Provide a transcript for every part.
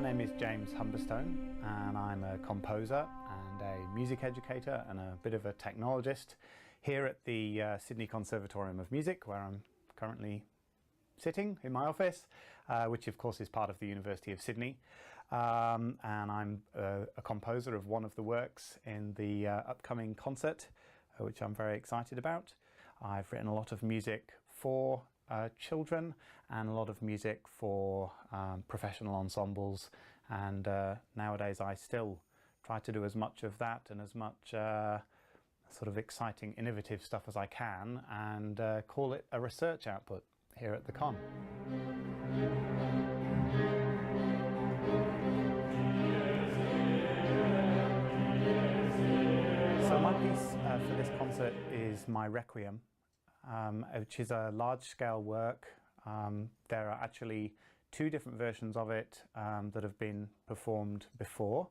My name is James Humberstone and I'm a composer and a music educator and a bit of a technologist here at the Sydney Conservatorium of Music, where I'm currently sitting in my office, which of course is part of the University of Sydney. And I'm a composer of one of the works in the upcoming concert, which I'm very excited about. I've written a lot of music for children and a lot of music for professional ensembles, and nowadays I still try to do as much of that and as much sort of exciting, innovative stuff as I can, and call it a research output here at the Con. So my piece for this concert is my Requiem, which is a large-scale work. There are actually two different versions of it that have been performed before.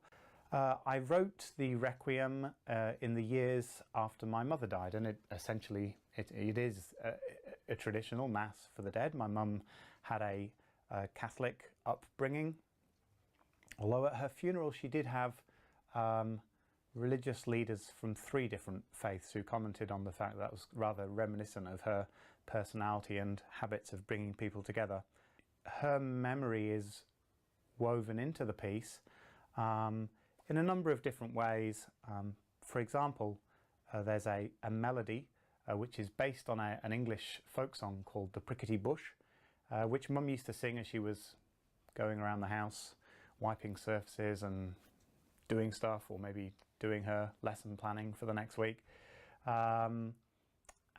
I wrote the Requiem in the years after my mother died, and it essentially it is a traditional mass for the dead. My mum had a Catholic upbringing, although at her funeral she did have religious leaders from three different faiths who commented on the fact that was rather reminiscent of her personality and habits of bringing people together. Her memory is woven into the piece in a number of different ways. For example, there's a melody which is based on an English folk song called The Prickety Bush, which Mum used to sing as she was going around the house wiping surfaces and doing stuff, or maybe doing her lesson planning for the next week.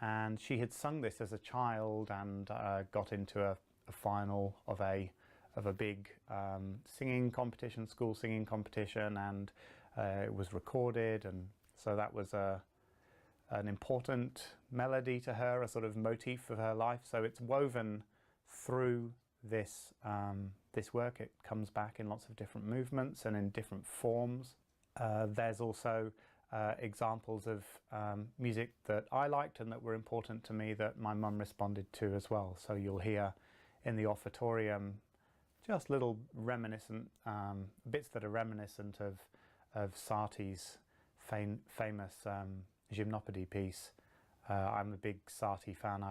And she had sung this as a child and got into a final of a big singing competition, school singing competition, and it was recorded, and so that was an important melody to her, a sort of motif of her life. So it's woven through this this work. It comes back in lots of different movements and in different forms. There's also examples of music that I liked and that were important to me that my mum responded to as well. So you'll hear in the offertorium just little reminiscent bits that are reminiscent of Satie's famous Gymnopédie piece. I'm a big Satie fan.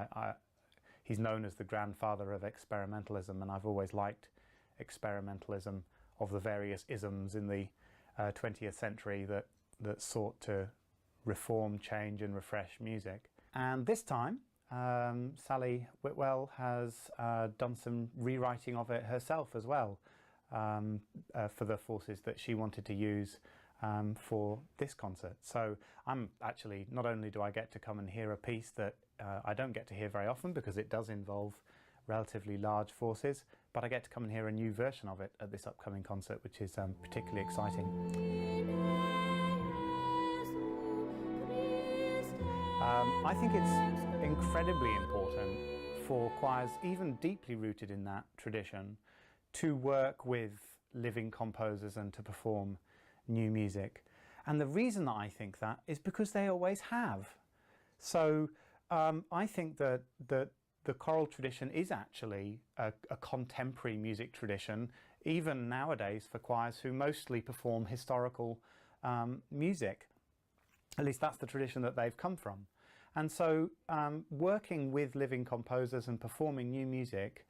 He's known as the grandfather of experimentalism, and I've always liked experimentalism of the various isms in the 20th century that sought to reform, change and refresh music. And this time Sally Whitwell has done some rewriting of it herself as well, for the forces that she wanted to use for this concert. So I'm actually, not only do I get to come and hear a piece that I don't get to hear very often because it does involve relatively large forces, but I get to come and hear a new version of it at this upcoming concert, which is particularly exciting. I think it's incredibly important for choirs, even deeply rooted in that tradition, to work with living composers and to perform new music. And the reason that I think that is because they always have. So I think that the choral tradition is actually a contemporary music tradition, even nowadays, for choirs who mostly perform historical music. At least that's the tradition that they've come from. And so working with living composers and performing new music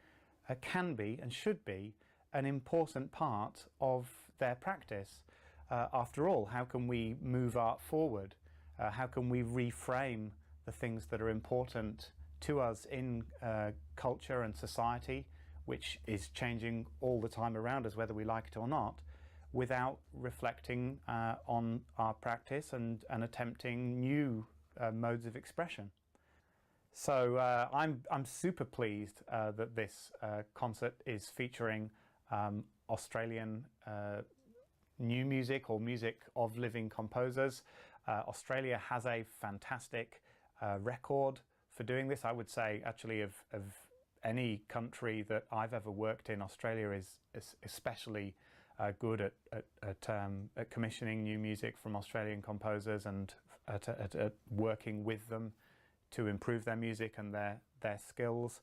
can be and should be an important part of their practice. After all, how can we move art forward? How can we reframe the things that are important to us in culture and society, which is changing all the time around us, whether we like it or not, without reflecting on our practice and attempting new modes of expression. So I'm super pleased that this concert is featuring Australian new music, or music of living composers. Australia has a fantastic record for doing this. I would say actually of any country that I've ever worked in, Australia is especially good at commissioning new music from Australian composers and at working with them to improve their music and their skills.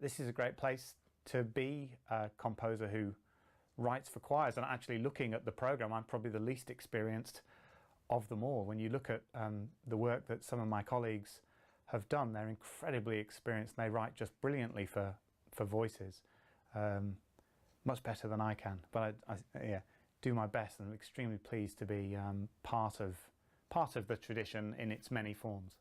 This is a great place to be a composer who writes for choirs, and actually looking at the program, I'm probably the least experienced of them all. When you look at the work that some of my colleagues have done, they're incredibly experienced and they write just brilliantly for voices, much better than I can. But I yeah, do my best, and I'm extremely pleased to be part of the tradition in its many forms.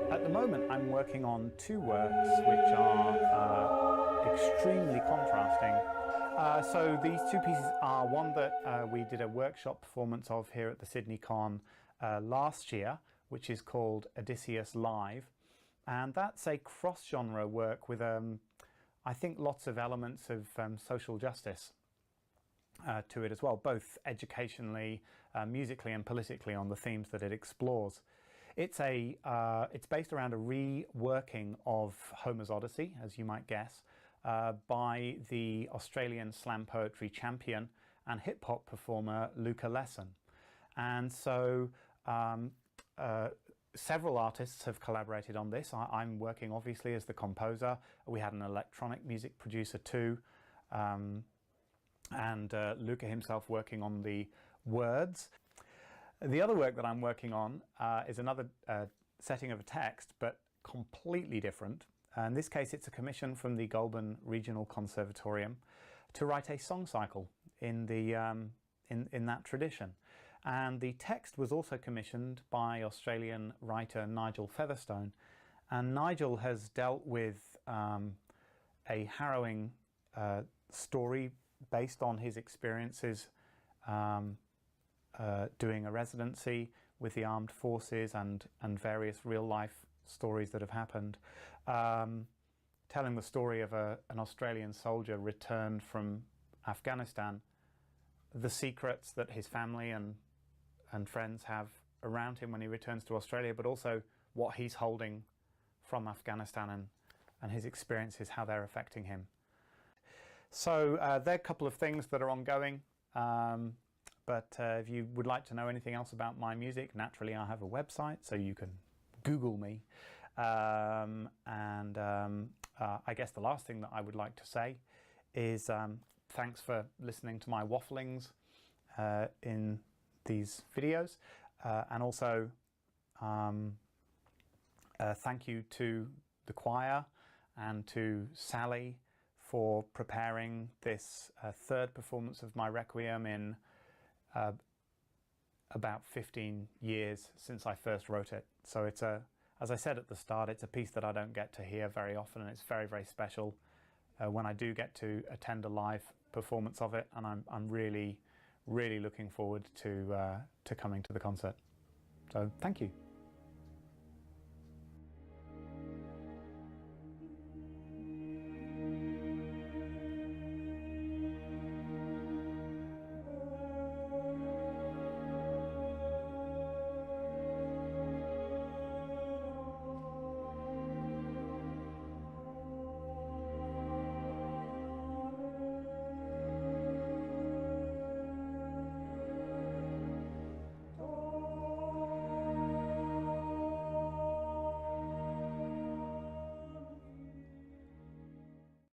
At the moment, I'm working on two works which are extremely contrasting. So these two pieces are one that we did a workshop performance of here at the Sydney Con last year, which is called Odysseus Live, and that's a cross-genre work with I think lots of elements of social justice to it as well, both educationally, musically and politically, on the themes that it explores. It's based around a reworking of Homer's Odyssey, as you might guess, by the Australian slam poetry champion and hip-hop performer Luca Lesson. And so several artists have collaborated on this. I'm working obviously as the composer. We had an electronic music producer too, and Luca himself working on the words. The other work that I'm working on is another setting of a text, but completely different. In this case, it's a commission from the Goulburn Regional Conservatorium to write a song cycle in that tradition. And the text was also commissioned by Australian writer Nigel Featherstone. And Nigel has dealt with a harrowing story based on his experiences doing a residency with the armed forces and various real-life stories that have happened, telling the story of an Australian soldier returned from Afghanistan, the secrets that his family and friends have around him when he returns to Australia, but also what he's holding from Afghanistan and his experiences, how they're affecting him. So there are a couple of things that are ongoing. But if you would like to know anything else about my music, naturally I have a website, so you can Google me. I guess the last thing that I would like to say is thanks for listening to my wafflings in these videos, and also thank you to the choir and to Sally for preparing this third performance of my Requiem in about 15 years since I first wrote it. So it's as I said at the start, it's a piece that I don't get to hear very often, and it's very, very special when I do get to attend a live performance of it, and I'm really, really looking forward to coming to the concert. So thank you.